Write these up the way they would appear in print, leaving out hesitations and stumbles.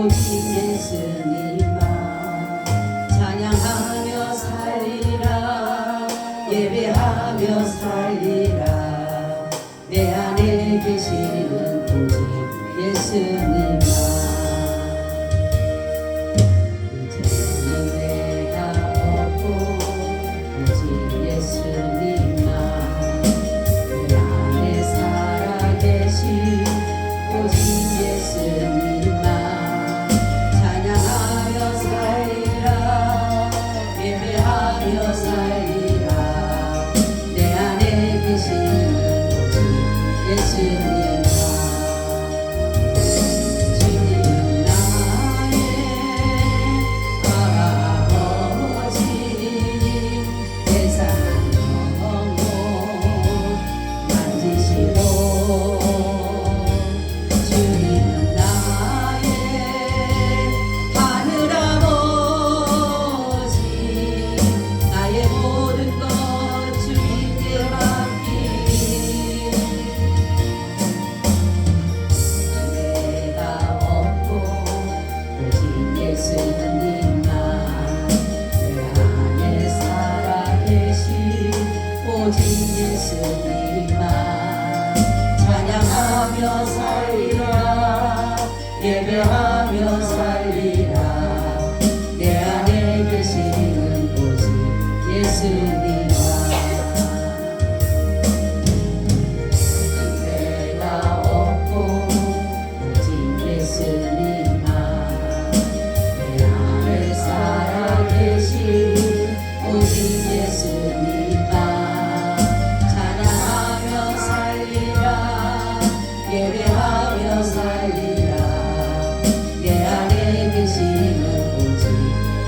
오직 예수님만 찬양하며 살리라. 예배하며 살리라. 내 안에 계시는 오직 예수님만. 이제는 내가 없고 오직 예수님만 내 안에 살아계신 오직 예수님만 찬양하며 살리라. 예배하며 살리라. 내 안에 계시는 오직 예수님만. 주님은 나의 아버지 세상 영혼 만지시고 주님은 나의 하늘아버지 나의 모든 것 주님께 맡기리. 내가 없고 오직 예수님만 내 안에 살아계신 오직 예수님만 찬양하며 살리라. 예배하며 살리라. 내 안에 계시는 오직 예수님만. 내가 없고 오직 예수님만 내 안에 살아계신 오직 예수님만 찬양하며 살리라. 예배하며 살리라. 내 안에 계시는 오직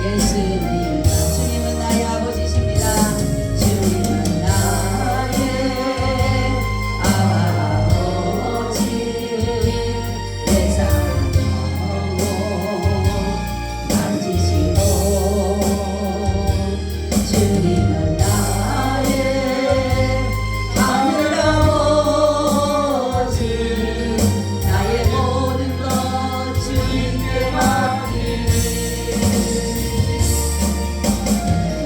예수님만. 주님은 나의 아버지십니다. 주님은 나의 아버지 세상 영혼 만지시고 주님은 나의 하늘아버지 나의 모든 것 주님께 맡기리.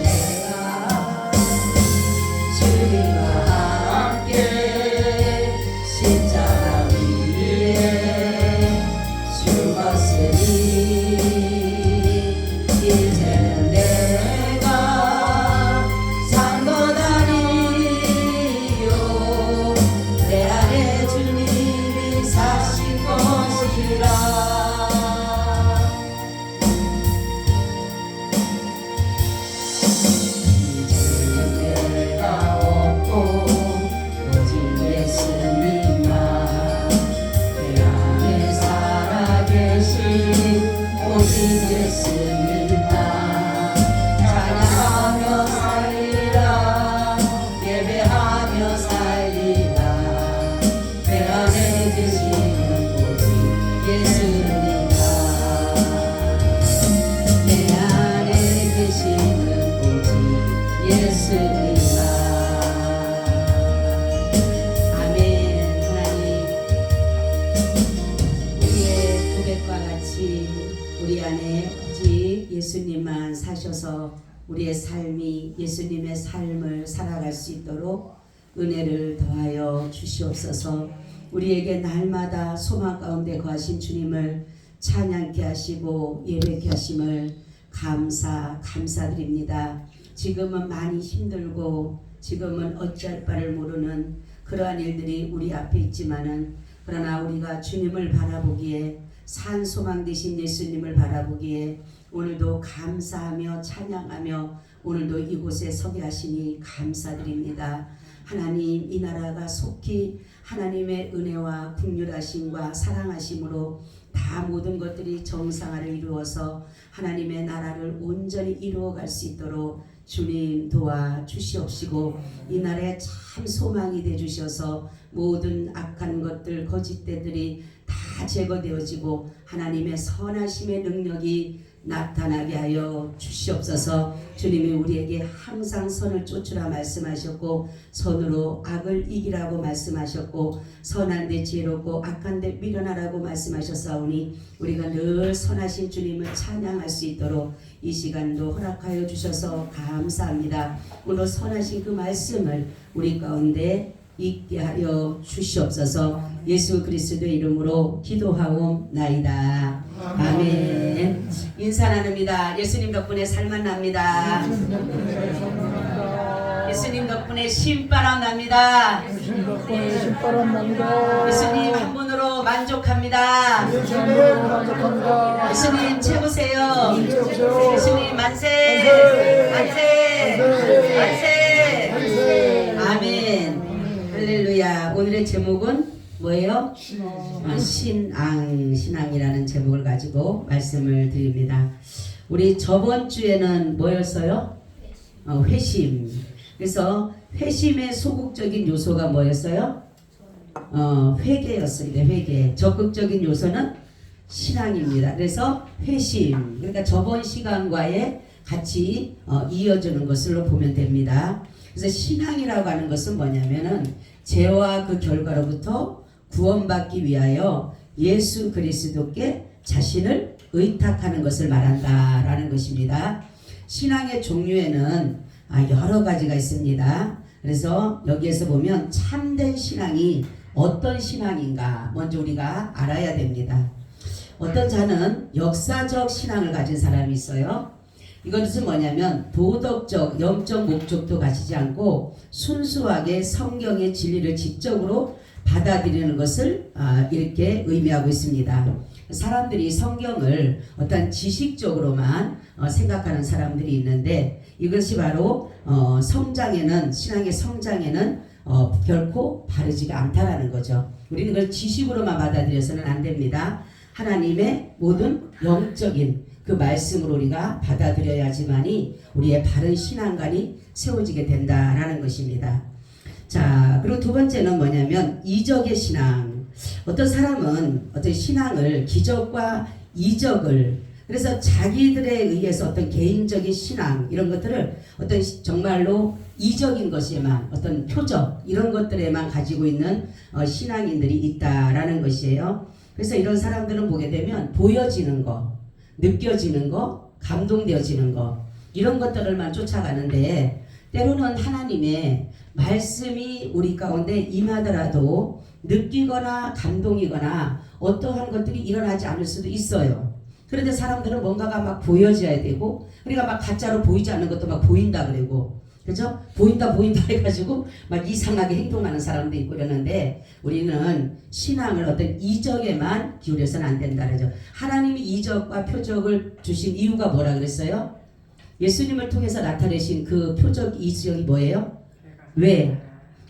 내가 주님과 함께 십자가 위에 죽었으니 이제는 내가 산 것 아니요 내 안에 주님이 사신 것이라. 이제는 내가 없고 오직 예수님만 내 안에 살아계신 오직 예수님만 찬양하며 살리라. 예배하며 살리라. 내 안에 계시는 오직 예수님만 내 안에 계시는 오직 예수님만. 아멘. 하나님 우리의 고백과 같이 우리 안에 오직 예수님만 사셔서 우리의 삶이 예수님의 삶을 살아갈 수 있도록 은혜를 더하여 주시옵소서. 우리에게 날마다 소망 가운데 거하신 주님을 찬양케 하시고 예배케 하심을 감사드립니다. 지금은 많이 힘들고 지금은 어찌할 바를 모르는 그러한 일들이 우리 앞에 있지만은 그러나 우리가 주님을 바라보기에 산 소망 되신 예수님을 바라보기에 오늘도 감사하며 찬양하며 오늘도 이곳에 서게 하시니 감사드립니다. 하나님, 이 나라가 속히 하나님의 은혜와 긍휼하심과 사랑하심으로 다 모든 것들이 정상화를 이루어서 하나님의 나라를 온전히 이루어갈 수 있도록 주님 도와주시옵시고 이 나라에 참 소망이 되주셔서 모든 악한 것들 거짓대들이 다 제거되어지고 하나님의 선하심의 능력이 나타나게 하여 주시옵소서. 주님이 우리에게 항상 선을 쫓으라 말씀하셨고 선으로 악을 이기라고 말씀하셨고 선한데 지혜롭고 악한데 미련하라고 말씀하셨사오니 우리가 늘 선하신 주님을 찬양할 수 있도록 이 시간도 허락하여 주셔서 감사합니다. 오늘 선하신 그 말씀을 우리 가운데 있게 하여 주시옵소서. 예수 그리스도의 이름으로 기도하옵나이다. 아멘. 인사 나눕니다. 예수님 덕분에 살만 납니다. 예수님 덕분에 신바람 납니다. 예수님 한 분으로 만족합니다. 예수님 최고세요. 예수님 만세 만세 만세. 아멘. 할렐루야. 오늘의 제목은 뭐예요? 신앙이라는 제목을 가지고 말씀을 드립니다. 우리 저번 주에는 뭐였어요? 회심. 그래서 회심의 소극적인 요소가 뭐였어요? 회개였습니다. 회개. 적극적인 요소는 신앙입니다. 그래서 회심. 그러니까 저번 시간과의 같이 이어주는 것으로 보면 됩니다. 그래서 신앙이라고 하는 것은 뭐냐면은 죄와 그 결과로부터 구원받기 위하여 예수 그리스도께 자신을 의탁하는 것을 말한다라는 것입니다. 신앙의 종류에는 여러 가지가 있습니다. 그래서 여기에서 보면 참된 신앙이 어떤 신앙인가 먼저 우리가 알아야 됩니다. 어떤 자는 역사적 신앙을 가진 사람이 있어요. 이것은 뭐냐면 도덕적, 영적 목적도 가지지 않고 순수하게 성경의 진리를 지적으로 받아들이는 것을 이렇게 의미하고 있습니다. 사람들이 성경을 어떤 지식적으로만 생각하는 사람들이 있는데 이것이 바로 신앙의 성장에는 결코 바르지가 않다라는 거죠. 우리는 그걸 지식으로만 받아들여서는 안 됩니다. 하나님의 모든 영적인 그 말씀으로 우리가 받아들여야지만이 우리의 바른 신앙관이 세워지게 된다라는 것입니다. 자, 그리고 두 번째는 뭐냐면 이적의 신앙. 어떤 사람은 어떤 신앙을 기적과 이적을 그래서 자기들에 의해서 어떤 개인적인 신앙 이런 것들을 어떤 정말로 이적인 것에만 어떤 표적 이런 것들에만 가지고 있는 신앙인들이 있다라는 것이에요. 그래서 이런 사람들은 보게 되면 보여지는 거, 느껴지는 거, 감동되어지는 거 이런 것들을만 쫓아가는데 때로는 하나님의 말씀이 우리 가운데 임하더라도 느끼거나 감동이거나 어떠한 것들이 일어나지 않을 수도 있어요. 그런데 사람들은 뭔가가 막 보여져야 되고 그러니까 막 가짜로 보이지 않는 것도 막 보인다 그러고 그죠? 보인다 해가지고 막 이상하게 행동하는 사람도 있고 이러는데 우리는 신앙을 어떤 이적에만 기울여서는 안 된다 그러죠. 하나님이 이적과 표적을 주신 이유가 뭐라 그랬어요? 예수님을 통해서 나타내신 그 표적 이적이 뭐예요? 왜?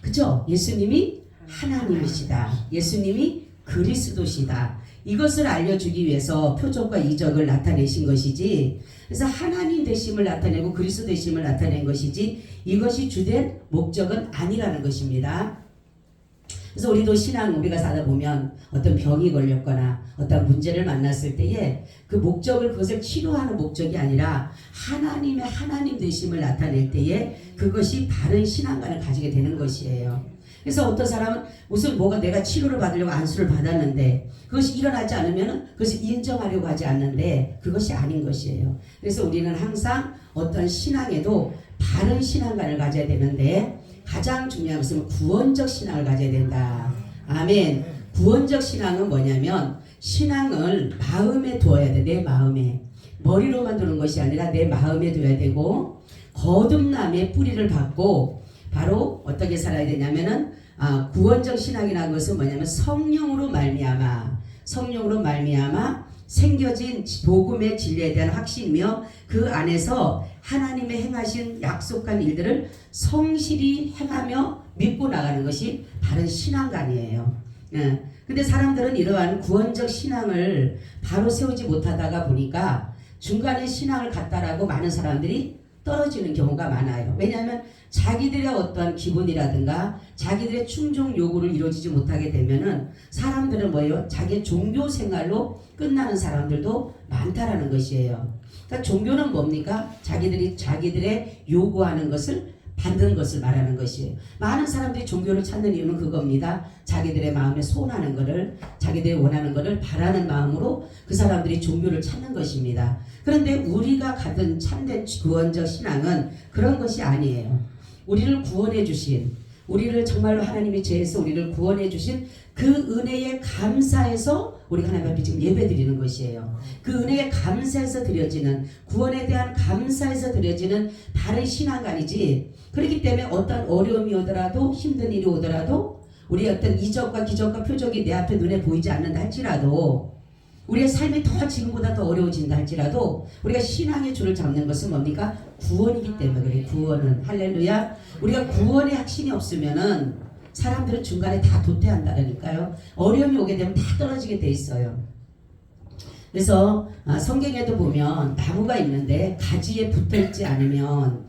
그죠? 예수님이 하나님이시다. 예수님이 그리스도시다. 이것을 알려주기 위해서 표적과 이적을 나타내신 것이지 그래서 하나님 되심을 나타내고 그리스도 되심을 나타낸 것이지 이것이 주된 목적은 아니라는 것입니다. 그래서 우리도 신앙 우리가 살다 보면 어떤 병이 걸렸거나 어떤 문제를 만났을 때에 그 목적을 그것을 치료하는 목적이 아니라 하나님의 하나님 되심을 나타낼 때에 그것이 바른 신앙관을 가지게 되는 것이에요. 그래서 어떤 사람은 무슨 뭐가 내가 치료를 받으려고 안수를 받았는데 그것이 일어나지 않으면 그것을 인정하려고 하지 않는데 그것이 아닌 것이에요. 그래서 우리는 항상 어떤 신앙에도 바른 신앙관을 가져야 되는데 가장 중요한 것은 구원적 신앙을 가져야 된다. 아멘. 구원적 신앙은 뭐냐면 신앙을 마음에 두어야 돼. 내 마음에. 머리로만 두는 것이 아니라 내 마음에 둬야 되고 거듭남의 뿌리를 받고 바로 어떻게 살아야 되냐면은 구원적 신앙이라는 것은 뭐냐면 성령으로 말미암아 생겨진 복음의 진리에 대한 확신이며 그 안에서 하나님의 행하신 약속한 일들을 성실히 행하며 믿고 나가는 것이 바른 신앙관이에요. 근데 사람들은 이러한 구원적 신앙을 바로 세우지 못하다가 보니까 중간에 신앙을 갖다라고 많은 사람들이 떨어지는 경우가 많아요. 왜냐하면 자기들의 어떠한 기본이라든가 자기들의 충족 요구를 이루어지지 못하게 되면은 사람들은 뭐예요? 자기의 종교 생활로 끝나는 사람들도 많다라는 것이에요. 그러니까 종교는 뭡니까? 자기들의 요구하는 것을 받는 것을 말하는 것이에요. 많은 사람들이 종교를 찾는 이유는 그겁니다. 자기들의 마음에 소원하는 것을, 자기들이 원하는 것을 바라는 마음으로 그 사람들이 종교를 찾는 것입니다. 그런데 우리가 가진 참된 구원적 신앙은 그런 것이 아니에요. 우리를 구원해 주신, 우리를 정말로 하나님의 죄에서 우리를 구원해 주신 그 은혜에 감사해서 우리가 하나님 앞에 지금 예배 드리는 것이에요. 그 은혜에 감사해서 드려지는, 구원에 대한 감사해서 드려지는 다른 신앙관이지. 그렇기 때문에 어떤 어려움이 오더라도, 힘든 일이 오더라도, 우리의 어떤 이적과 기적과 표적이 내 앞에 눈에 보이지 않는다 할지라도, 우리의 삶이 더 지금보다 더 어려워진다 할지라도 우리가 신앙의 줄을 잡는 것은 뭡니까? 구원이기 때문에 그래. 구원은 할렐루야. 우리가 구원의 확신이 없으면은 사람들은 중간에 다 도태한다니까요. 어려움이 오게 되면 다 떨어지게 돼 있어요. 그래서 성경에도 보면 나무가 있는데 가지에 붙어있지 않으면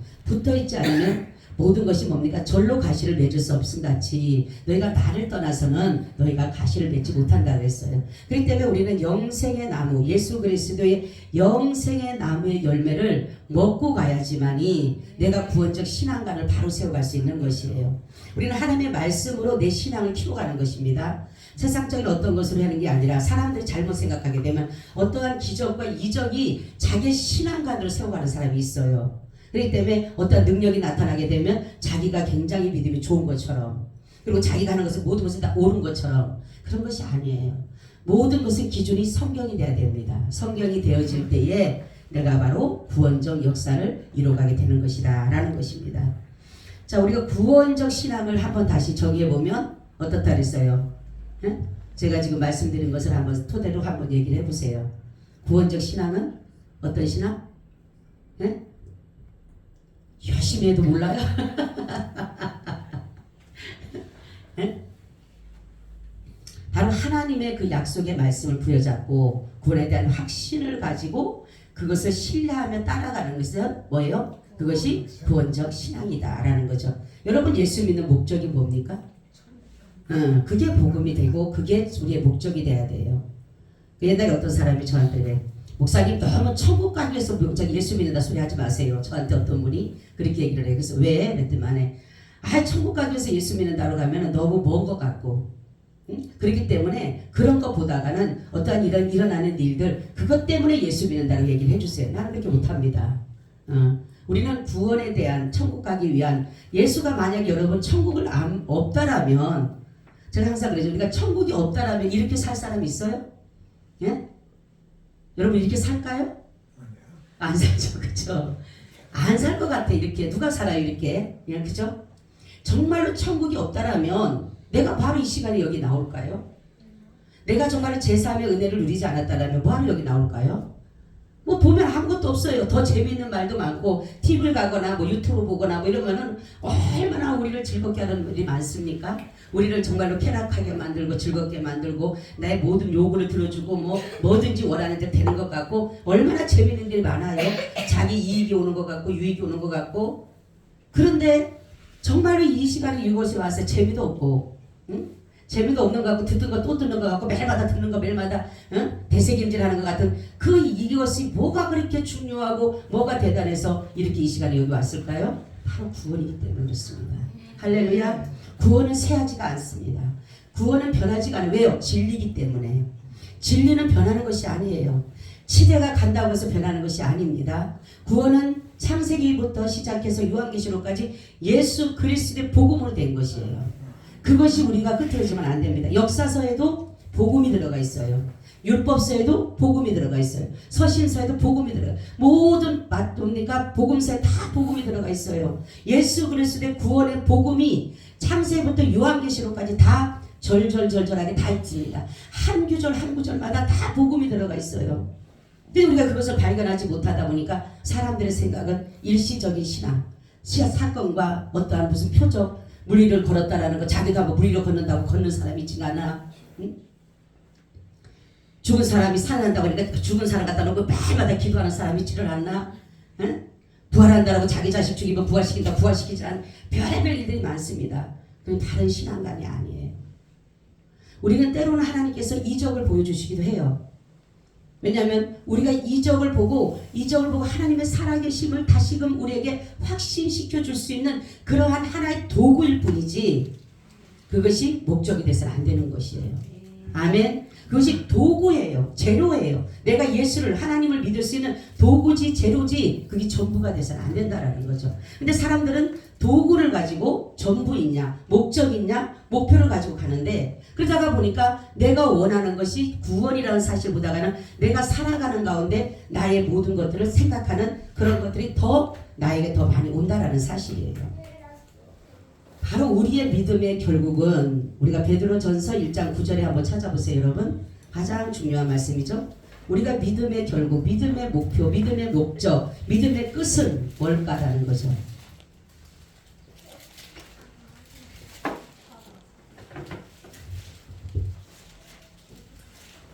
모든 것이 뭡니까? 절로 가시를 맺을 수 없음 같이 너희가 나를 떠나서는 너희가 가시를 맺지 못한다 그랬어요. 그렇기 때문에 우리는 영생의 나무, 예수 그리스도의 영생의 나무의 열매를 먹고 가야지만이 내가 구원적 신앙관을 바로 세워갈 수 있는 것이에요. 우리는 하나님의 말씀으로 내 신앙을 키워가는 것입니다. 세상적인 어떤 것으로 하는 게 아니라 사람들이 잘못 생각하게 되면 어떠한 기적과 이적이 자기의 신앙관을 세워가는 사람이 있어요. 그렇기 때문에 어떤 능력이 나타나게 되면 자기가 굉장히 믿음이 좋은 것처럼, 그리고 자기가 하는 것은 모든 것이 다 옳은 것처럼, 그런 것이 아니에요. 모든 것의 기준이 성경이 돼야 됩니다. 성경이 되어질 때에 내가 바로 구원적 역사를 이루어가게 되는 것이다 라는 것입니다. 자, 우리가 구원적 신앙을 한번 다시 정의해 보면 어떻다 그랬어요? 네? 제가 지금 말씀드린 것을 한번 토대로 한번 얘기를 해보세요. 구원적 신앙은 어떤 신앙? 네? 열심히 해도 몰라요? 네? 바로 하나님의 그 약속의 말씀을 부여잡고 구원에 대한 확신을 가지고 그것을 신뢰하며 따라가는 것은 뭐예요? 그것이 구원적 신앙이다 라는 거죠. 여러분, 예수 믿는 목적이 뭡니까? 그게 복음이 되고 그게 우리의 목적이 돼야 돼요. 옛날에 어떤 사람이 저한테 그래. 목사님, 너무 천국 가기 위해서 예수 믿는다 소리 하지 마세요. 저한테 어떤 분이 그렇게 얘기를 해요. 그래서 왜? 그랬더니 천국 가기 위해서 예수 믿는다고 가면 너무 먼 것 같고, 그렇기 때문에 그런 거 보다가는 어떠한 일어나는 일들, 그것 때문에 예수 믿는다고 얘기를 해주세요. 나는 그렇게 못합니다. 우리는 구원에 대한, 천국 가기 위한, 예수가 만약에 여러분 천국을 없다라면, 제가 항상 그러죠. 우리가 천국이 없다라면 이렇게 살 사람이 있어요? 예? 여러분 이렇게 살까요? 안 살죠. 그쵸? 안 살 것 같아. 이렇게 누가 살아요 이렇게? 그죠? 정말로 천국이 없다라면 내가 바로 이 시간에 여기 나올까요? 내가 정말로 제3의 은혜를 누리지 않았다라면 뭐하러 여기 나올까요? 뭐 보면 아무것도 없어요. 더 재미있는 말도 많고 TV를 가거나 뭐 유튜브 보거나 뭐 이러면은 얼마나 우리를 즐겁게 하는 일이 많습니까? 우리를 정말로 쾌락하게 만들고 즐겁게 만들고 나의 모든 요구를 들어주고 뭐든지 원하는 데 되는 것 같고 얼마나 재미있는 일이 많아요. 자기 이익이 오는 것 같고 유익이 오는 것 같고. 그런데 정말로 이 시간에 이곳에 와서 재미도 없고, 재미도 없는 것 같고 듣는 거 또 듣는 것 같고 매일마다 듣는 거 매일마다 대세김질하는 것 같은 이것이 뭐가 그렇게 중요하고 뭐가 대단해서 이렇게 이 시간에 여기 왔을까요? 바로 구원이기 때문에 그렇습니다. 할렐루야. 구원은 새하지가 않습니다. 구원은 변하지가 않아요. 왜요? 진리이기 때문에. 진리는 변하는 것이 아니에요. 시대가 간다고 해서 변하는 것이 아닙니다. 구원은 창세기부터 시작해서 요한계시록까지 예수 그리스도의 복음으로 된 것이에요. 그것이 우리가 흐트러지면 안 됩니다. 역사서에도 복음이 들어가 있어요. 율법서에도 복음이 들어가 있어요. 서신서에도 복음이 들어가 있어요. 모든 뭡니까? 복음서에 다 복음이 들어가 있어요. 예수 그리스도의 구원의 복음이 창세부터 요한계시록까지 다 절절절절하게 다 있습니다. 한 구절 한 구절마다 다 복음이 들어가 있어요. 근데 우리가 그것을 발견하지 못하다 보니까 사람들의 생각은 일시적인 신앙, 사건과 어떠한 무슨 표적, 물리를 걸었다라는 거, 자기가 뭐 물리를 걷는다고 걷는 사람이 있지 않아. 응? 죽은 사람이 살아난다고 하니까 죽은 사람 갖다 놓고 매일마다 기도하는 사람이 있지를 않나? 응? 부활한다라고 자기 자식 죽이면 부활시킨다, 부활시키지 않은 별의별 일들이 많습니다. 그건 다른 신앙관이 아니에요. 우리는 때로는 하나님께서 이적을 보여주시기도 해요. 왜냐하면 우리가 이적을 보고 하나님의 살아계심을 다시금 우리에게 확신시켜 줄 수 있는 그러한 하나의 도구일 뿐이지 그것이 목적이 돼서는 안 되는 것이에요. 아멘. 그것이 도구예요. 재료예요. 내가 예수를 하나님을 믿을 수 있는 도구지 재료지 그게 전부가 돼서는 안 된다라는 거죠. 근데 사람들은 도구를 가지고 전부 있냐 목적 있냐 목표를 가지고 가는데 그러다가 보니까 내가 원하는 것이 구원이라는 사실보다는 내가 살아가는 가운데 나의 모든 것들을 생각하는 그런 것들이 더 나에게 더 많이 온다라는 사실이에요. 바로 우리의 믿음의 결국은 우리가 베드로전서 1장 9절에 한번 찾아보세요. 여러분 가장 중요한 말씀이죠. 우리가 믿음의 결국, 믿음의 목표, 믿음의 목적, 믿음의 끝은 뭘까라는 거죠.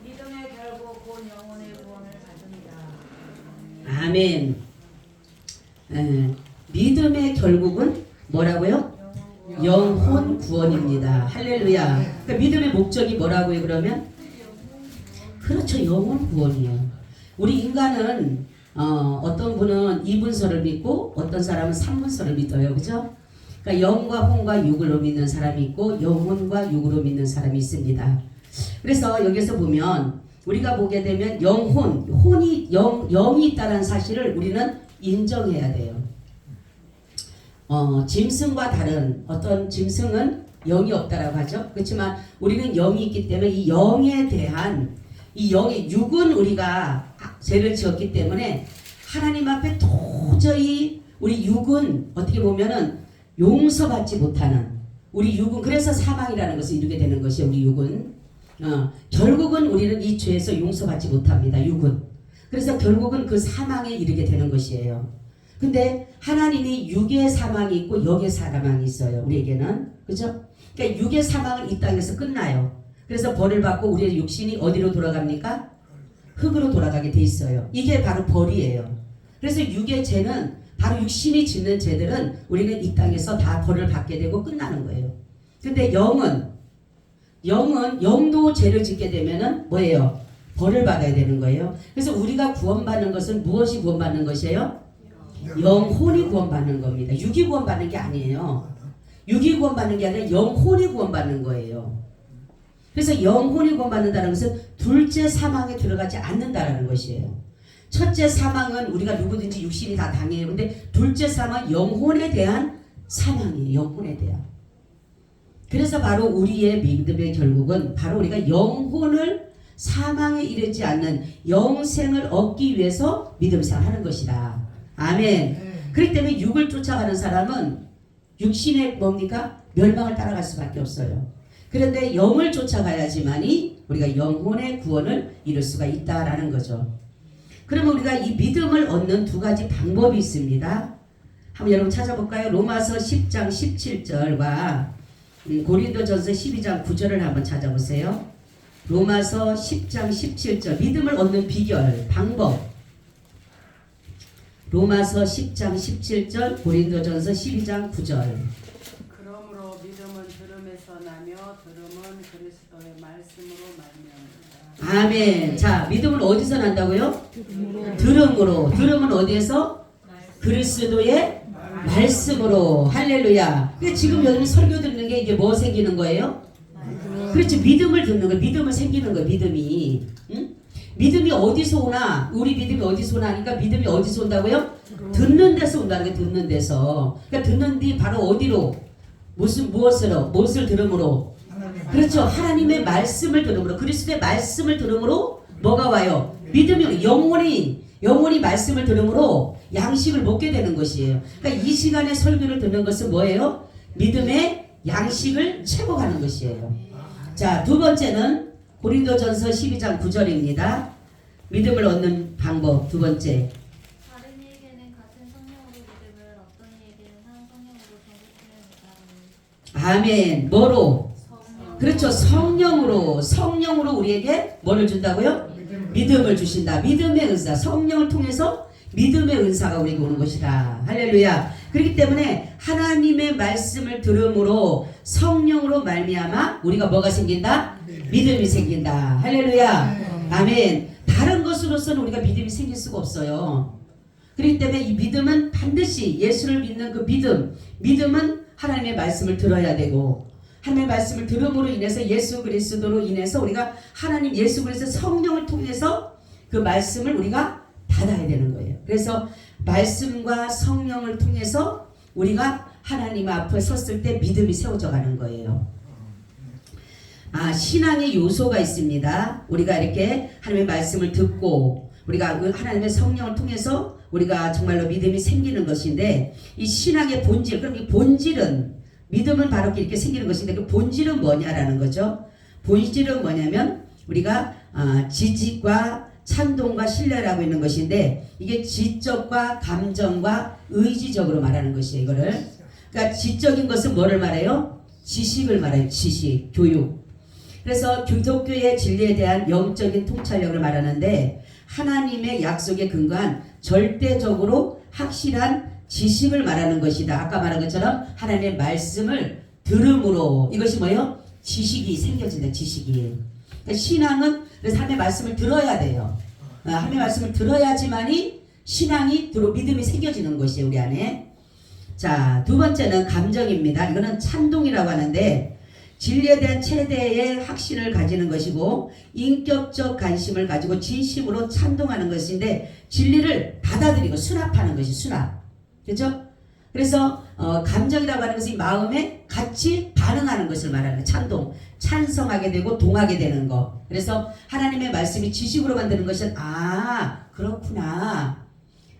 믿음의 결국 곧 영혼의 구원을 가집니다. 아멘. 믿음의 결국은 뭐라고요? 영혼 구원입니다. 할렐루야. 그러니까 믿음의 목적이 뭐라고요? 그러면 그렇죠. 영혼 구원이에요. 우리 인간은 어떤 분은 이분서를 믿고 어떤 사람은 삼분서를 믿어요. 그죠? 그러니까 영과 혼과 육으로 믿는 사람이 있고 영혼과 육으로 믿는 사람이 있습니다. 그래서 여기서 보면 우리가 보게 되면 혼이 영이 있다는 사실을 우리는 인정해야 돼요. 짐승과 다른 어떤 짐승은 영이 없다라고 하죠. 그렇지만 우리는 영이 있기 때문에 이 영에 대한 이 영의 육은 우리가 죄를 지었기 때문에 하나님 앞에 도저히 우리 육은 어떻게 보면은 용서받지 못하는 우리 육은 그래서 사망이라는 것을 이루게 되는 것이 우리 육은 결국은 우리는 이 죄에서 용서받지 못합니다. 육은 그래서 결국은 그 사망에 이르게 되는 것이에요. 근데 하나님이 육의 사망이 있고 영의 사망이 있어요. 우리에게는. 그죠? 그러니까 육의 사망은 이 땅에서 끝나요. 그래서 벌을 받고 우리의 육신이 어디로 돌아갑니까? 흙으로 돌아가게 돼 있어요. 이게 바로 벌이에요. 그래서 육의 죄는 바로 육신이 짓는 죄들은 우리는 이 땅에서 다 벌을 받게 되고 끝나는 거예요. 근데 영도 죄를 짓게 되면은 뭐예요? 벌을 받아야 되는 거예요. 그래서 우리가 구원받는 것은 무엇이 구원받는 것이에요? 영혼이 구원받는 겁니다. 육이 구원받는 게 아니에요. 육이 구원받는 게 아니라 영혼이 구원받는 거예요. 그래서 영혼이 구원받는다는 것은 둘째 사망에 들어가지 않는다라는 것이에요. 첫째 사망은 우리가 누구든지 육신이 다 당해요. 근데 둘째 사망은 영혼에 대한 사망이에요. 영혼에 대한. 그래서 바로 우리의 믿음의 결국은 바로 우리가 영혼을 사망에 이르지 않는 영생을 얻기 위해서 믿음 생활하는 것이다. 아멘. 그렇기 때문에 육을 쫓아가는 사람은 육신의 뭡니까? 멸망을 따라갈 수밖에 없어요. 그런데 영을 쫓아가야지만이 우리가 영혼의 구원을 이룰 수가 있다라는 거죠. 그러면 우리가 이 믿음을 얻는 두 가지 방법이 있습니다. 한번 여러분 찾아볼까요? 로마서 10장 17절과 고린도전서 12장 9절을 한번 찾아보세요. 로마서 10장 17절 믿음을 얻는 비결, 방법. 로마서 10장 17절, 고린도전서 12장 9절. 그러므로 믿음은 들음에서 나며 들음은 그리스도의 말씀으로 말미암는다. 아멘. 자, 믿음은 어디서 난다고요? 들음으로. 들음은 어디에서? 그리스도의 말씀으로. 할렐루야. 근데 지금 여러분 설교 듣는 게 이게 뭐 생기는 거예요? 그렇지. 믿음을 듣는 거예요. 믿음을 생기는 거예요. 믿음이. 응? 믿음이 어디서 오나? 우리 믿음이 어디서 오나 하니까 믿음이 어디서 온다고요? 듣는 데서 온다는 게 듣는 데서. 그러니까 듣는 데 바로 어디로? 무엇을 들음으로? 그렇죠. 하나님의 말씀을 들음으로. 그리스도의 말씀을 들음으로 뭐가 와요? 믿음이 영혼이 말씀을 들음으로 양식을 먹게 되는 것이에요. 그러니까 이 시간에 설교를 듣는 것은 뭐예요? 믿음의 양식을 채워가는 것이에요. 자, 두 번째는 고린도전서 12장 9절입니다. 믿음을 얻는 방법 두 번째. 다른 이에게는 같은 성령으로 믿음을, 어떤 이에게는 한 성령으로 전도를 믿음을. 아멘. 뭐로? 성령. 그렇죠. 성령으로 우리에게 뭐를 준다고요? 믿음을 주신다. 믿음의 은사. 성령을 통해서 믿음의 은사가 우리에게 오는 것이다. 할렐루야. 그렇기 때문에 하나님의 말씀을 들음으로 성령으로 말미암아 우리가 뭐가 생긴다? 믿음이 생긴다. 할렐루야. 아멘. 다른 것으로서는 우리가 믿음이 생길 수가 없어요. 그렇기 때문에 이 믿음은 반드시 예수를 믿는 그 믿음은 하나님의 말씀을 들어야 되고, 하나님의 말씀을 들음으로 인해서 예수 그리스도로 인해서 우리가 하나님 예수 그리스도 성령을 통해서 그 말씀을 우리가 받아야 되는 거예요. 그래서 말씀과 성령을 통해서 우리가 하나님 앞에 섰을 때 믿음이 세워져 가는 거예요. 신앙의 요소가 있습니다. 우리가 이렇게 하나님의 말씀을 듣고 우리가 하나님의 성령을 통해서 우리가 정말로 믿음이 생기는 것인데, 이 신앙의 본질, 그럼 이 본질은, 믿음은 바로 이렇게 생기는 것인데 그 본질은 뭐냐라는 거죠. 본질은 뭐냐면 우리가 지식과 찬동과 신뢰라고 있는 것인데, 이게 지적과 감정과 의지적으로 말하는 것이에요. 이거를. 그러니까 지적인 것은 뭐를 말해요? 지식을 말해요. 지식, 교육. 그래서 기독교의 진리에 대한 영적인 통찰력을 말하는데, 하나님의 약속에 근거한 절대적으로 확실한 지식을 말하는 것이다. 아까 말한 것처럼 하나님의 말씀을 들음으로, 이것이 뭐예요? 지식이 생겨진다. 지식이. 그러니까 신앙은 그래서 하나님의 말씀을 들어야 돼요. 하나님의 말씀을 들어야지만이 신앙이 믿음이 생겨지는 것이에요. 우리 안에. 자, 두 번째는 감정입니다. 이거는 찬동이라고 하는데, 진리에 대한 최대의 확신을 가지는 것이고 인격적 관심을 가지고 진심으로 찬동하는 것인데, 진리를 받아들이고 수납하는 것이 수납. 그렇죠? 그래서 감정이라고 하는 것이 마음에 같이 반응하는 것을 말하는 거예요. 찬동. 찬성하게 되고 동하게 되는 거. 그래서 하나님의 말씀이 지식으로 만드는 것은 그렇구나.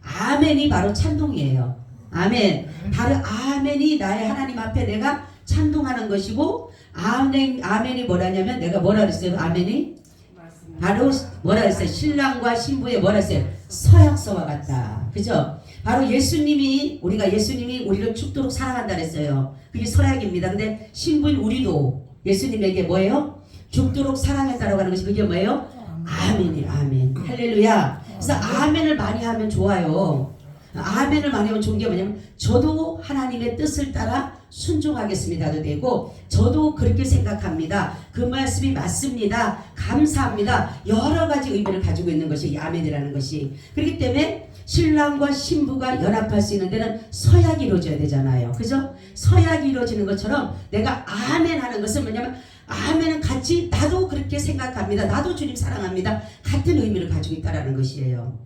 아멘이 바로 찬동이에요. 아멘. 바로 아멘이 나의 하나님 앞에 내가 찬동하는 것이고, 아멘이 뭐라냐면, 내가 뭐라 그랬어요? 아멘이? 바로 뭐라 그랬어요? 신랑과 신부의 뭐라 했어요? 서약서와 같다. 그죠? 바로 예수님이 우리를 죽도록 사랑한다 그랬어요. 그게 서약입니다. 근데 신부인 우리도 예수님에게 뭐예요? 죽도록 사랑했다라고 하는 것이 그게 뭐예요? 아멘이에요. 아멘. 할렐루야. 그래서 아멘을 많이 하면 좋아요. 아멘을 많이 하면 좋은 게 뭐냐면, 저도 하나님의 뜻을 따라 순종하겠습니다도 되고, 저도 그렇게 생각합니다. 그 말씀이 맞습니다. 감사합니다. 여러 가지 의미를 가지고 있는 것이 이 아멘이라는 것이. 그렇기 때문에 신랑과 신부가 연합할 수 있는 데는 서약이 이루어져야 되잖아요. 그죠? 서약이 이루어지는 것처럼 내가 아멘 하는 것은 뭐냐면, 아멘은 같이 나도 그렇게 생각합니다. 나도 주님 사랑합니다. 같은 의미를 가지고 있다는 것이에요.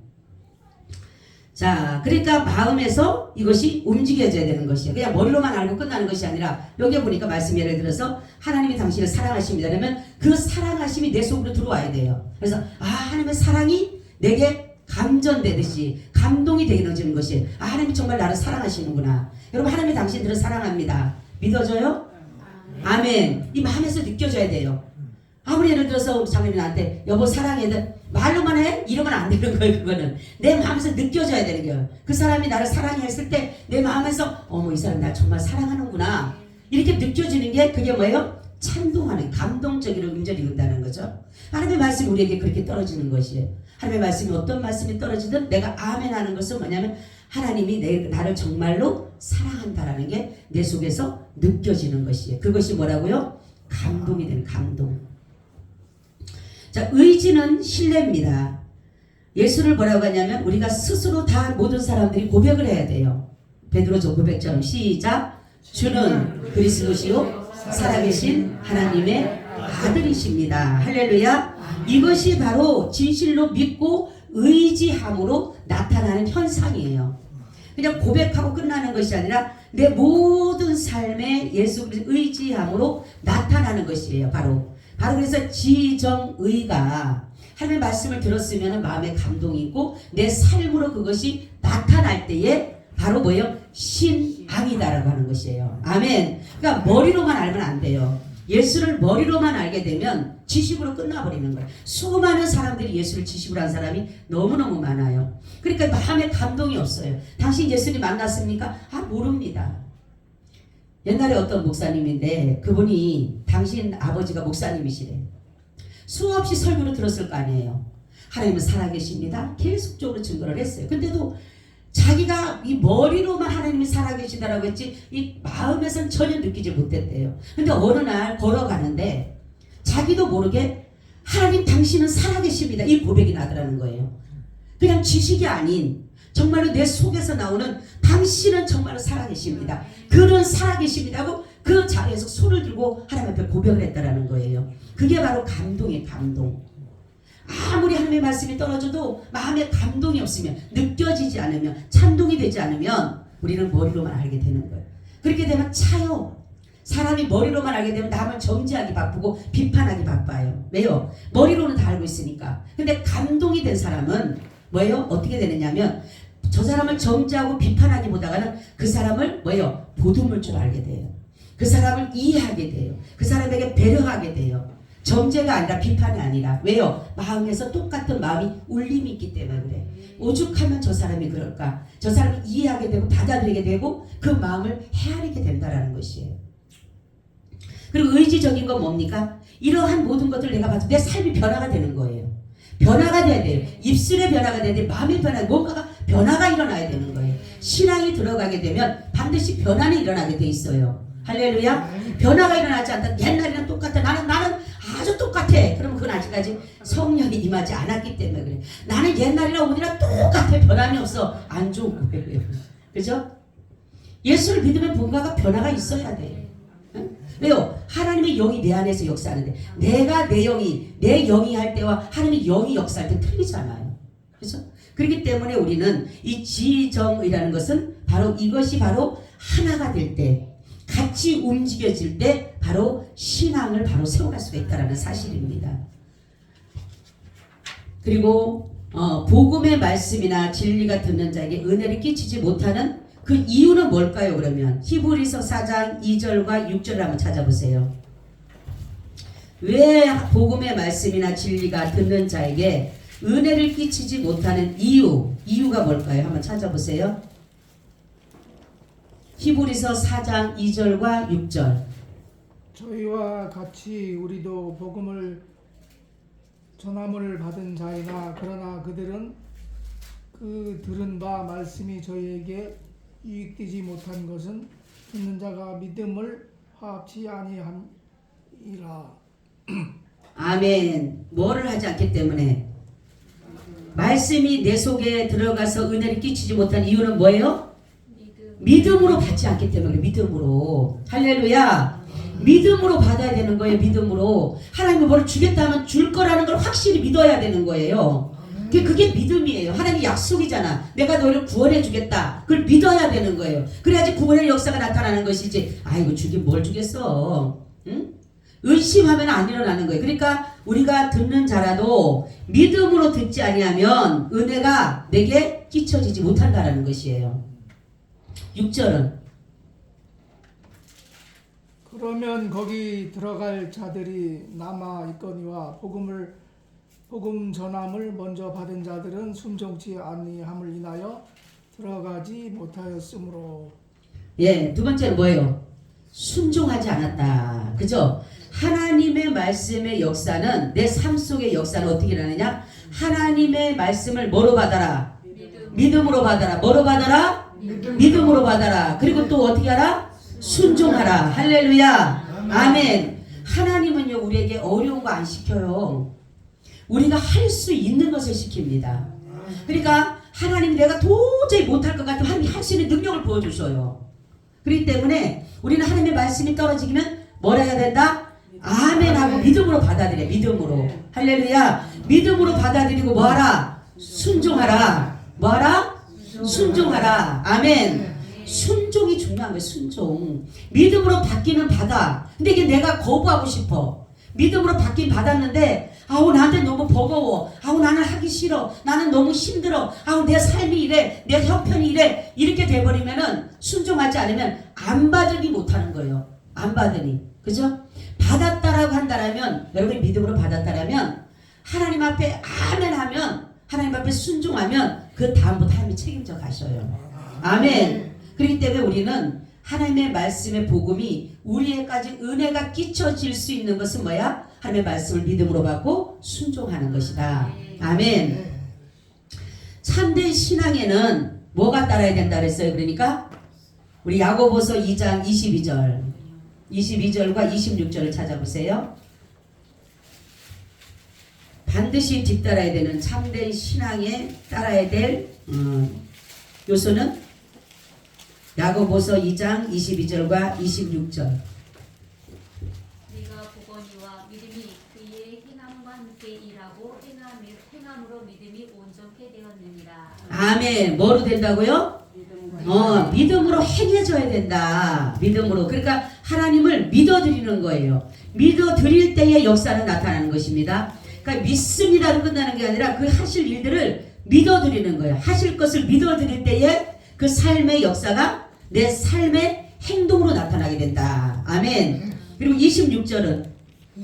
자, 그러니까 마음에서 이것이 움직여져야 되는 것이에요. 그냥 머리로만 알고 끝나는 것이 아니라, 여기 보니까 말씀 예를 들어서 하나님이 당신을 사랑하십니다. 그러면 그 사랑하심이 내 속으로 들어와야 돼요. 그래서 하나님의 사랑이 내게 감전되듯이 감동이 되어지는 것이, 하나님이 정말 나를 사랑하시는구나. 여러분, 하나님이 당신들을 사랑합니다. 믿어져요? 아멘. 이 마음에서 느껴져야 돼요. 아무리 예를 들어서 장님이 나한테 여보 사랑해, 말로만 해? 이러면 안 되는 거예요. 그거는 내 마음에서 느껴져야 되는 거예요. 그 사람이 나를 사랑해 했을 때 내 마음에서 어머, 이 사람 나 정말 사랑하는구나, 이렇게 느껴지는 게 그게 뭐예요? 찬동하는, 감동적인 음절이 된다는 거죠. 하나님의 말씀이 우리에게 그렇게 떨어지는 것이에요. 하나님의 말씀이 어떤 말씀이 떨어지든 내가 아멘 하는 것은 뭐냐면, 하나님이 나를 정말로 사랑한다라는 게 내 속에서 느껴지는 것이에요. 그것이 뭐라고요? 감동이 되는, 감동. 자, 의지는 신뢰입니다. 예수를 뭐라고 하냐면, 우리가 스스로 다 모든 사람들이 고백을 해야 돼요. 베드로전 고백처럼 시작. 주는 그리스도시요 살아계신 하나님의 아들이십니다. 할렐루야. 이것이 바로 진실로 믿고 의지함으로 나타나는 현상이에요. 그냥 고백하고 끝나는 것이 아니라 내 모든 삶에 예수 그리스도 의지함으로 나타나는 것이에요. 바로 그래서 지정의가, 하나님의 말씀을 들었으면 마음에 감동이 있고 내 삶으로 그것이 나타날 때에 바로 뭐예요? 신앙이다라고 하는 것이에요. 아멘. 그러니까 머리로만 알면 안 돼요. 예수를 머리로만 알게 되면 지식으로 끝나버리는 거예요. 수많은 사람들이 예수를 지식으로 한 사람이 너무너무 많아요. 그러니까 마음에 감동이 없어요. 당신 예수님 만났습니까? 모릅니다. 옛날에 어떤 목사님인데, 그분이 당신 아버지가 목사님이시래. 수없이 설교를 들었을 거 아니에요. 하나님은 살아계십니다. 계속적으로 증거를 했어요. 근데도 자기가 이 머리로만 하나님이 살아계시다라고 했지 이 마음에서는 전혀 느끼지 못했대요. 근데 어느 날 걸어가는데 자기도 모르게 하나님 당신은 살아계십니다. 이 고백이 나더라는 거예요. 그냥 지식이 아닌 정말로 내 속에서 나오는 당신은 정말로 살아계십니다. 그는 살아계십니다 하고 그 자리에서 손을 들고 하나님 앞에 고백을 했다라는 거예요. 그게 바로 감동이에요. 감동. 아무리 하나님의 말씀이 떨어져도 마음에 감동이 없으면 느껴지지 않으면 찬동이 되지 않으면 우리는 머리로만 알게 되는 거예요. 그렇게 되면 차요. 사람이 머리로만 알게 되면 남을 정죄하기 바쁘고 비판하기 바빠요. 왜요? 머리로는 다 알고 있으니까. 근데 감동이 된 사람은 뭐예요? 어떻게 되느냐면 저 사람을 정죄하고 비판하기보다는 그 사람을 뭐예요? 보듬을 줄 알게 돼요. 그 사람을 이해하게 돼요. 그 사람에게 배려하게 돼요. 정죄가 아니라 비판이 아니라. 왜요? 마음에서 똑같은 마음이 울림이 있기 때문에 그래. 오죽하면 저 사람이 그럴까? 저 사람이 이해하게 되고 받아들이게 되고 그 마음을 헤아리게 된다라는 것이에요. 그리고 의지적인 건 뭡니까? 이러한 모든 것들을 내가 봐도 내 삶이 변화가 되는 거예요. 변화가 돼야 돼요. 입술의 변화가 돼야 돼요. 마음의 변화, 뭔가가 변화가 일어나야 되는 거예요. 신앙이 들어가게 되면 반드시 변화는 일어나게 돼 있어요. 할렐루야. 변화가 일어나지 않다. 옛날이랑 똑같아. 나는 아주 똑같아. 그러면 그건 아직까지 성령이 임하지 않았기 때문에 그래. 나는 옛날이랑 오늘이랑 똑같아. 변함이 없어. 안 좋은 거예요. 그죠? 예수를 믿으면 뭔가가 변화가 있어야 돼. 응? 왜요? 하나님의 영이 내 안에서 역사하는데 내가 내 영이 할 때와 하나님의 영이 역사할 때 틀리잖아요. 그죠? 그렇기 때문에 우리는 이 지정이라는 것은 바로 이것이 바로 하나가 될 때 같이 움직여질 때 바로 신앙을 바로 세워갈 수가 있다는 사실입니다. 그리고 복음의 말씀이나 진리가 듣는 자에게 은혜를 끼치지 못하는 그 이유는 뭘까요? 그러면 히브리서 4장 2절과 6절을 한번 찾아보세요. 왜 복음의 말씀이나 진리가 듣는 자에게 은혜를 끼치지 못하는 이유가 뭘까요? 한번 찾아보세요. 히브리서 4장 2절과 6절. 저희와 같이 우리도 복음을 전함을 받은 자이나 그러나 그들은 그 들은 바 말씀이 저희에게 유익되지 못한 것은 듣는 자가 믿음을 화합치 아니함이라. 아멘. 뭐를 하지 않기 때문에? 말씀이 내 속에 들어가서 은혜를 끼치지 못한 이유는 뭐예요? 믿음으로 받지 않기 때문에. 믿음으로. 할렐루야. 믿음으로 받아야 되는 거예요. 믿음으로. 하나님이 뭐를 주겠다 하면 줄 거라는 걸 확실히 믿어야 되는 거예요. 그게 믿음이에요. 하나님 약속이잖아. 내가 너를 구원해 주겠다. 그걸 믿어야 되는 거예요. 그래야지 구원의 역사가 나타나는 것이지. 아이고 주긴 뭘 주겠어. 응? 의심하면 안 일어나는 거예요. 그러니까 우리가 듣는 자라도 믿음으로 듣지 아니하면 은혜가 내게 끼쳐지지 못한다라는 것이에요. 6절은 그러면 거기 들어갈 자들이 남아 있거니와 복음 전함을 먼저 받은 자들은 순종치 아니함을 인하여 들어가지 못하였으므로. 예, 두 번째는 뭐예요? 순종하지 않았다. 그죠? 하나님의 말씀의 역사는 내 삶 속의 역사는 어떻게 일어나느냐? 하나님의 말씀을 뭐로 받아라? 믿음으로 받아라. 뭐로 받아라? 믿음으로 받아라. 그리고 또 어떻게 하라? 순종하라. 할렐루야. 아멘. 하나님은요 우리에게 어려운 거 안 시켜요. 우리가 할 수 있는 것을 시킵니다. 그러니까 하나님 내가 도저히 못할 것 같으면 하나님이 할 수 있는 능력을 보여주셔요. 그렇기 때문에 우리는 하나님의 말씀이 떨어지기는 뭐라 해야 된다? 아멘 하고 믿음으로 받아들여. 믿음으로. 할렐루야. 믿음으로 받아들이고 뭐하라? 순종하라. 뭐하라? 순종하라. 아멘. 순종이 중요한 거예요. 순종. 믿음으로 받기는 받아. 근데 이게 내가 거부하고 싶어. 믿음으로 받긴 받았는데 아우 나한테 너무 버거워. 아우 나는 하기 싫어. 나는 너무 힘들어. 아우 내 삶이 이래. 내 형편이 이래. 이렇게 돼버리면은 순종하지 않으면 안 받으니 못하는 거예요. 안 받으니. 그죠? 받았다라고 한다라면 여러분이 믿음으로 받았다라면 하나님 앞에 아멘 하면 하나님 앞에 순종하면 그 다음부터 하나님이 책임져 가셔요. 아멘. 그렇기 때문에 우리는 하나님의 말씀의 복음이 우리에까지 은혜가 끼쳐질 수 있는 것은 뭐야? 하나님의 말씀을 믿음으로 받고 순종하는 것이다. 아멘. 참된 신앙에는 뭐가 따라야 된다 그랬어요? 그러니까 우리 야고보서 2장 22절과 26절을 찾아보세요. 반드시 뒤따라야 되는 참된 신앙에 따라야 될 요소는 야고보서 2장 22절과 26절. 네가 보거니와 믿음이 그의 행함과 함께 일하고 행함으로 믿음이 온전케 되었느니라. 아멘. 뭐로 된다고요? 믿음으로 행해져야 된다. 믿음으로. 그러니까 하나님을 믿어드리는 거예요. 믿어드릴 때의 역사는 나타나는 것입니다. 그러니까 믿습니다로 끝나는 게 아니라 그 하실 일들을 믿어드리는 거예요. 하실 것을 믿어드릴 때에 그 삶의 역사가 내 삶의 행동으로 나타나게 된다. 아멘. 그리고 26절은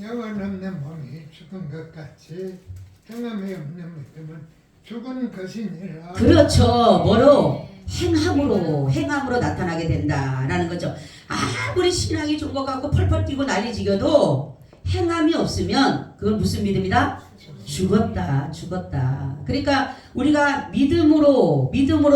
영원 없는 몸이 죽은 것 같이 행함이 없는 믿음은 죽은 것이니라. 그렇죠. 뭐로? 행함으로 나타나게 된다라는 거죠. 아무리 신앙이 좋은 것 같고 펄펄 뛰고 난리지겨도 행함이 없으면 그건 무슨 믿음이다? 죽었다. 그러니까 우리가 믿음으로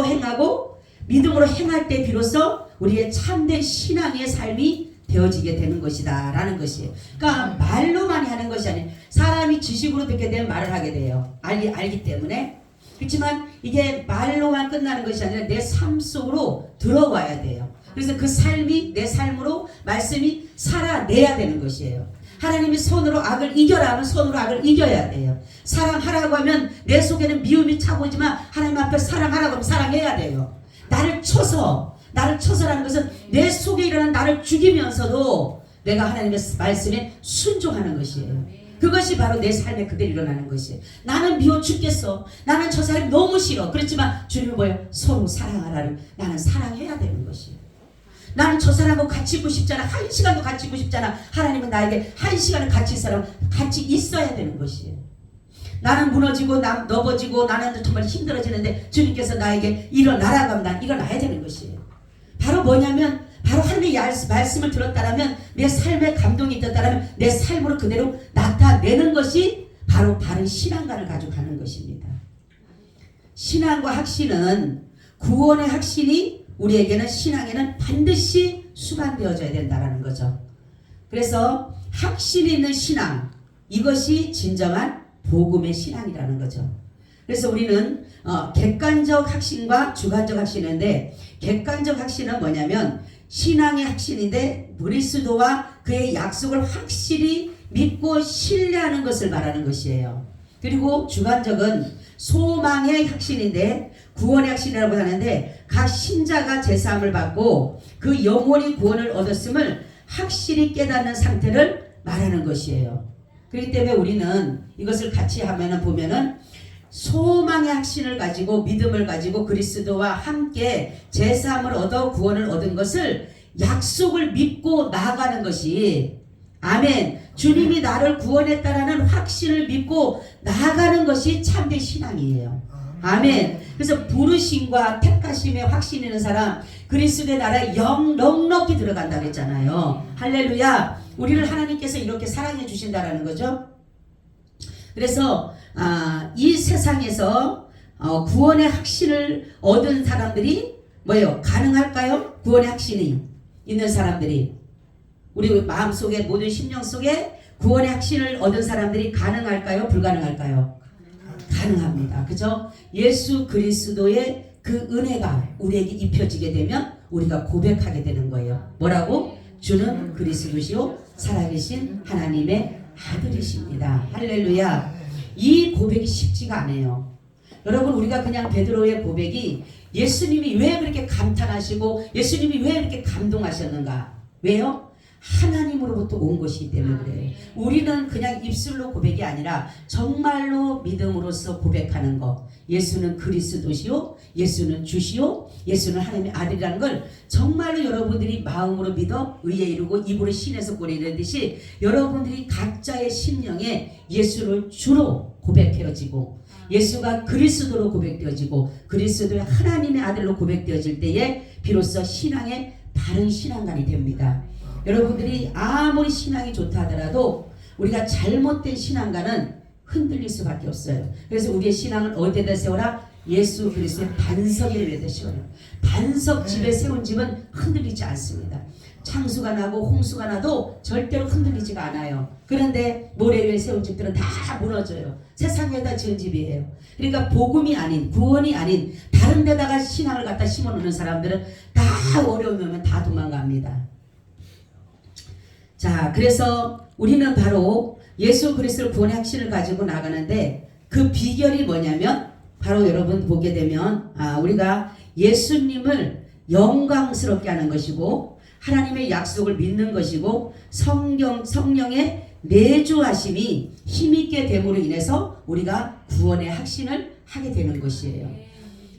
행하고 믿음으로 행할 때 비로소 우리의 참된 신앙의 삶이 되어지게 되는 것이다 라는 것이에요. 그러니까 말로만 하는 것이 아니에요. 사람이 지식으로 듣게 되면 말을 하게 돼요. 알기 때문에. 그렇지만 이게 말로만 끝나는 것이 아니라 내 삶 속으로 들어와야 돼요. 그래서 그 삶이 내 삶으로 말씀이 살아내야 되는 것이에요. 하나님이 손으로 악을 이겨라 하면 손으로 악을 이겨야 돼요. 사랑하라고 하면 내 속에는 미움이 차고 오지만 하나님 앞에 사랑하라고 하면 사랑해야 돼요. 나를 쳐서라는 것은 내 속에 일어난 나를 죽이면서도 내가 하나님의 말씀에 순종하는 것이에요. 그것이 바로 내 삶에 그대로 일어나는 것이에요. 나는 미워 죽겠어. 나는 저 사람이 너무 싫어. 그렇지만 주님은 뭐예요? 서로 사랑하라는, 나는 사랑해야 되는 것이에요. 나는 저 사람하고 같이 있고 싶잖아. 한 시간도 같이 있고 싶잖아. 하나님은 나에게 한 시간을 같이 같이 있어야 되는 것이에요. 나는 무너지고 넘어지고 나는 정말 힘들어지는데 주님께서 나에게 일어나라고 하면 난 일어나야 되는 것이에요. 바로 뭐냐면 바로 하나님의 말씀을 들었다라면 내 삶에 감동이 있었다라면 내 삶으로 그대로 나타내는 것이 바로 바른 신앙관을 가지고 가는 것입니다. 신앙과 확신은 구원의 확신이 우리에게는 신앙에는 반드시 수반되어져야 된다는 거죠. 그래서 확신이 있는 신앙, 이것이 진정한 복음의 신앙이라는 거죠. 그래서 우리는 객관적 확신과 주관적 확신인데 객관적 확신은 뭐냐면 신앙의 확신인데 그리스도와 그의 약속을 확실히 믿고 신뢰하는 것을 말하는 것이에요. 그리고 주관적은 소망의 확신인데 구원의 확신이라고 하는데 각 신자가 제사함을 받고 그 영혼이 구원을 얻었음을 확실히 깨닫는 상태를 말하는 것이에요. 그렇기 때문에 우리는 이것을 같이 보면은 소망의 확신을 가지고 믿음을 가지고 그리스도와 함께 제사함을 얻어 구원을 얻은 것을 약속을 믿고 나아가는 것이 아멘. 주님이 나를 구원했다라는 확신을 믿고 나아가는 것이 참된 신앙이에요. 아멘. 그래서 부르심과 택하심의 확신 있는 사람 그리스도의 나라에 넉넉히 들어간다고 했잖아요. 할렐루야. 우리를 하나님께서 이렇게 사랑해 주신다라는 거죠. 그래서 이 세상에서 구원의 확신을 얻은 사람들이 뭐예요? 가능할까요? 구원의 확신이 있는 사람들이 우리 마음속에 모든 심령 속에 구원의 확신을 얻은 사람들이 가능할까요? 불가능할까요? 가능합니다. 그죠? 예수 그리스도의 그 은혜가 우리에게 입혀지게 되면 우리가 고백하게 되는 거예요. 뭐라고? 주는 그리스도시요 살아계신 하나님의 아들이십니다. 할렐루야. 이 고백이 쉽지가 않아요. 여러분 우리가 그냥 베드로의 고백이 예수님이 왜 그렇게 감탄하시고 예수님이 왜 이렇게 감동하셨는가? 왜요? 하나님으로부터 온 것이기 때문에 그래요. 우리는 그냥 입술로 고백이 아니라 정말로 믿음으로써 고백하는 것. 예수는 그리스도시요 예수는 주시요 예수는 하나님의 아들이라는 걸 정말로 여러분들이 마음으로 믿어 의에 이르고 입으로 신에서 꼴에 이르듯이 여러분들이 각자의 심령에 예수를 주로 고백해지고 예수가 그리스도로 고백되어지고 그리스도의 하나님의 아들로 고백되어질 때에 비로소 신앙의 바른 신앙관이 됩니다. 여러분들이 아무리 신앙이 좋다 하더라도 우리가 잘못된 신앙과는 흔들릴 수밖에 없어요. 그래서 우리의 신앙을 어디에다 세워라? 예수 그리스도의 반석 위에다 세워라. 반석 집에 세운 집은 흔들리지 않습니다. 창수가 나고 홍수가 나도 절대로 흔들리지가 않아요. 그런데 모래 위에 세운 집들은 다 무너져요. 세상 위에다 지은 집이에요. 그러니까 복음이 아닌, 구원이 아닌 다른 데다가 신앙을 갖다 심어놓는 사람들은 다 어려움이 오면 다 도망갑니다. 자, 그래서 우리는 바로 예수 그리스도를 구원의 확신을 가지고 나가는데 그 비결이 뭐냐면 바로 여러분 보게 되면 우리가 예수님을 영광스럽게 하는 것이고 하나님의 약속을 믿는 것이고 성령의 내주하심이 힘있게 됨으로 인해서 우리가 구원의 확신을 하게 되는 것이에요.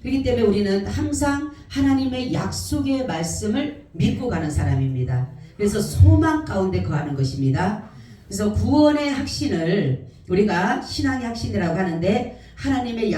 그렇기 때문에 우리는 항상 하나님의 약속의 말씀을 믿고 가는 사람입니다. 그래서 소망 가운데 거하는 것입니다. 그래서 구원의 확신을 우리가 신앙의 확신이라고 하는데 하나님의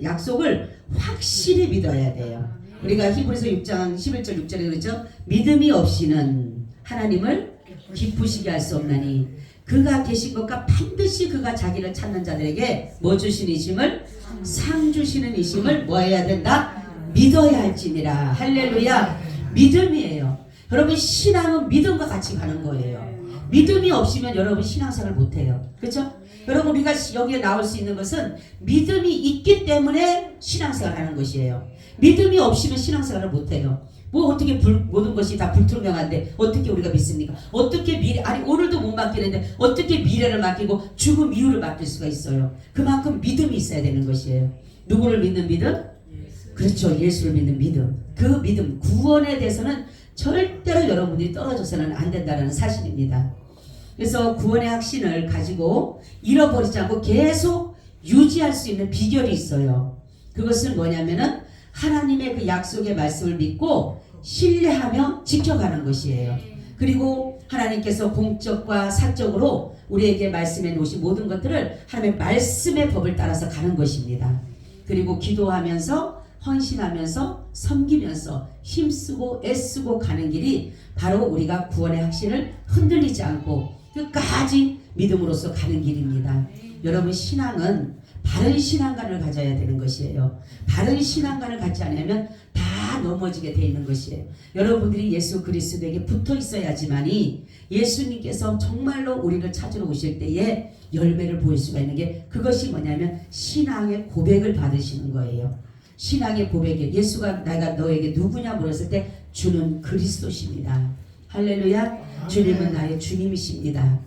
약속을 확실히 믿어야 돼요. 우리가 히브리서 6장 11절 6절에 그러죠. 믿음이 없이는 하나님을 기쁘시게 할 수 없나니 그가 계신 것과 반드시 그가 자기를 찾는 자들에게 뭐 주시는 이심을 상 주시는 이심을 뭐 해야 된다? 믿어야 할지니라. 할렐루야. 믿음이에요. 여러분 신앙은 믿음과 같이 가는 거예요. 믿음이 없으면 여러분 신앙생활 못해요. 그렇죠? 여러분 우리가 여기에 나올 수 있는 것은 믿음이 있기 때문에 신앙생활 하는 것이에요. 믿음이 없으면 신앙생활을 못해요. 뭐 어떻게 모든 것이 다 불투명한데 어떻게 우리가 믿습니까? 어떻게 오늘도 못 맡기는데 어떻게 미래를 맡기고 죽음 이후를 맡길 수가 있어요? 그만큼 믿음이 있어야 되는 것이에요. 누구를 믿는 믿음? 그렇죠. 예수를 믿는 믿음. 그 믿음, 구원에 대해서는 절대로 여러분들이 떨어져서는 안 된다는 사실입니다. 그래서 구원의 확신을 가지고 잃어버리지 않고 계속 유지할 수 있는 비결이 있어요. 그것은 뭐냐면은 하나님의 그 약속의 말씀을 믿고 신뢰하며 지켜가는 것이에요. 그리고 하나님께서 공적과 사적으로 우리에게 말씀해 놓으신 모든 것들을 하나님의 말씀의 법을 따라서 가는 것입니다. 그리고 기도하면서 헌신하면서 섬기면서 힘쓰고 애쓰고 가는 길이 바로 우리가 구원의 확신을 흔들리지 않고 끝까지 믿음으로써 가는 길입니다. 여러분 신앙은 바른 신앙관을 가져야 되는 것이에요. 바른 신앙관을 갖지 않으면 다 넘어지게 돼 있는 것이에요. 여러분들이 예수 그리스도에게 붙어 있어야지만이 예수님께서 정말로 우리를 찾으러 오실 때에 열매를 보일 수가 있는 게 그것이 뭐냐면 신앙의 고백을 받으시는 거예요. 신앙의 고백에 예수가 내가 너에게 누구냐 물었을 때 주는 그리스도십니다. 할렐루야. 주님은 나의 주님이십니다.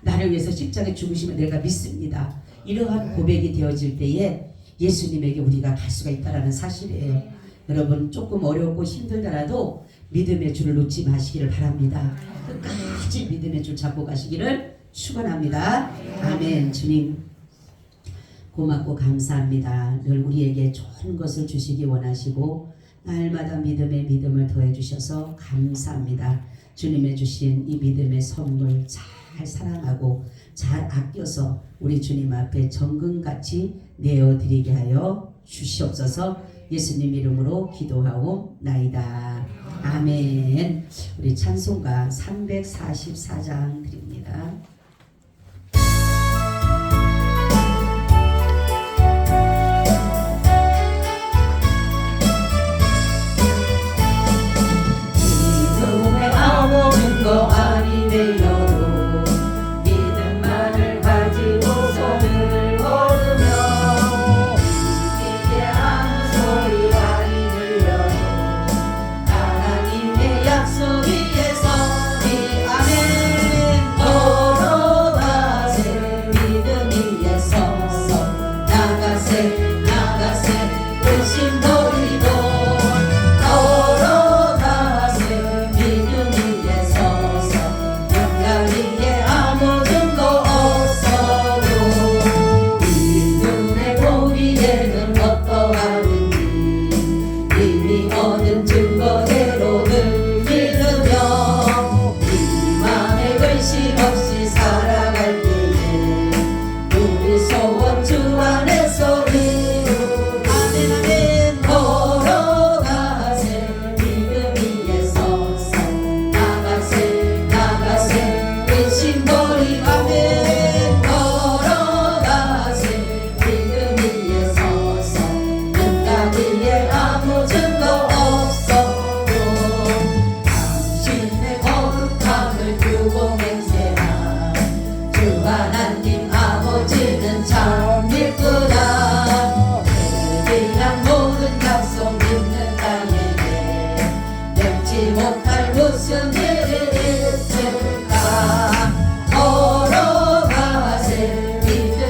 나를 위해서 십자가에 죽으시면 내가 믿습니다. 이러한 고백이 되어질 때에 예수님에게 우리가 갈 수가 있다는 사실이에요. 여러분 조금 어렵고 힘들더라도 믿음의 줄을 놓지 마시기를 바랍니다. 끝까지 믿음의 줄 잡고 가시기를 축원합니다. 아멘. 주님 고맙고 감사합니다. 늘 우리에게 좋은 것을 주시기 원하시고 날마다 믿음을 더해 주셔서 감사합니다. 주님의 주신 이 믿음의 선물 잘 사랑하고 잘 아껴서 우리 주님 앞에 정금같이 내어드리게 하여 주시옵소서. 예수님 이름으로 기도하옵나이다. 아멘. 우리 찬송가 344장 드립니다. 너 걸어가세 믿음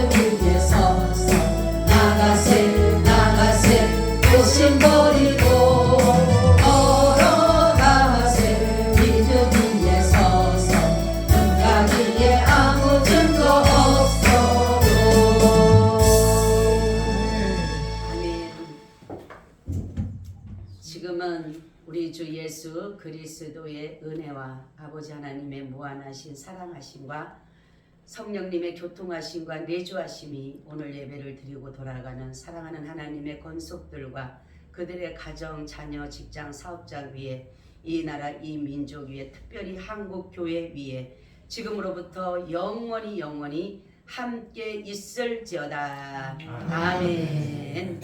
위에 서서 나가세 욕심 버리고 걸어가세 믿음 위에 서서 눈가기에 아무 증거 없어도 아멘. 지금은 우리 주 예수 그리스도의 은혜와 아버지 하나님의 무한하신 사랑하심과 성령님의 교통하심과 내주하심이 오늘 예배를 드리고 돌아가는 사랑하는 하나님의 권속들과 그들의 가정, 자녀, 직장, 사업장 위에 이 나라, 이 민족 위에 특별히 한국 교회 위에 지금으로부터 영원히 함께 있을지어다. 아멘.